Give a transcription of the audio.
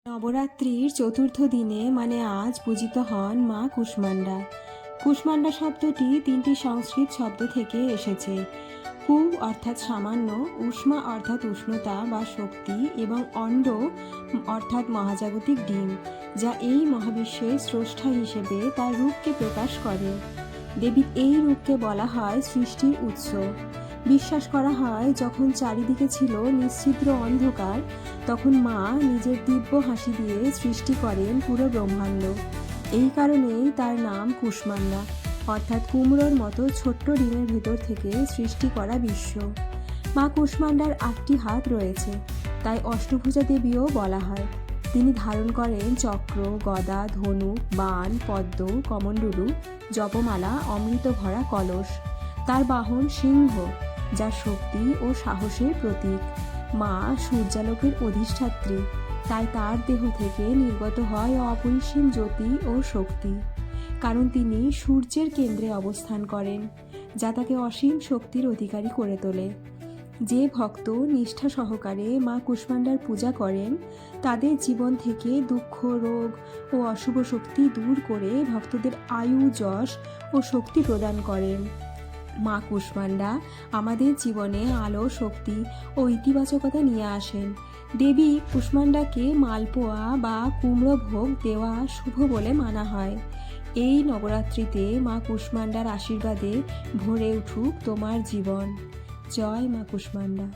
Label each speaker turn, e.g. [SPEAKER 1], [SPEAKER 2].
[SPEAKER 1] নবরাত্রির চতুর্থ দিনে মানে আজ পূজিত হন মা কুষ্মাণ্ডা। কুষ্মাণ্ডা শব্দটি তিনটি সংস্কৃত শব্দ থেকে এসেছে। কু অর্থাৎ সামান্য, উষ্মা অর্থাৎ উষ্ণতা বা শক্তি এবং অণ্ড অর্থাৎ মহাজাগতিক ডিম, যা এই মহাবিশ্বের স্রষ্টা হিসেবে তার রূপকে প্রকাশ করে। দেবীর এই রূপকে বলা হয় সৃষ্টির উৎস। বিশ্বাস করা হয় যখন চারিদিকে ছিল নিশ্ছিদ্র অন্ধকার, তখন মা নিজের দিব্য হাসি দিয়ে সৃষ্টি করেন পুরো ব্রহ্মাণ্ড। এই কারণেই তার নাম কুষ্মাণ্ডা, অর্থাৎ কুমড়োর মতো ছোট্ট ডিমের ভেতর থেকে সৃষ্টি করা বিশ্ব। মা কুষ্মাণ্ডার 8টি হাত রয়েছে, তাই অষ্টভুজা দেবীও বলা হয়। তিনি ধারণ করেন চক্র, গদা, ধনুক, বাণ, পদ্ম, কমণ্ডলু, জপমালা, অমৃত ভরা কলস। তার বাহন সিংহ, যা শক্তি ও সাহসের প্রতীক। মা সূর্যালোকের অধিষ্ঠাত্রী, তাই তার দেহ থেকে নির্গত হয় অপরিসীম জ্যোতি ও শক্তি, কারণ তিনি সূর্যের কেন্দ্রে অবস্থান করেন, যা তাকে অসীম শক্তির অধিকারী করে তোলে। যে ভক্ত নিষ্ঠা সহকারে মা কুষ্মাণ্ডার পূজা করেন, তাদের জীবন থেকে দুঃখ, রোগ ও অশুভ শক্তি দূর করে ভক্তদের আয়ু, যশ ও শক্তি প্রদান করেন। মা কুষ্মাণ্ডা আমাদের জীবনে আলো, শক্তি ও ইতিবাচকতা নিয়ে আসেন। দেবী কুষ্মাণ্ডাকে মালপোয়া বা কুমড়ো ভোগ দেওয়া শুভ বলে মানা হয়। এই নবরাত্রিতে মা কুষ্মাণ্ডার আশীর্বাদে ভরে উঠুক তোমার জীবন। জয় মা কুষ্মাণ্ডা।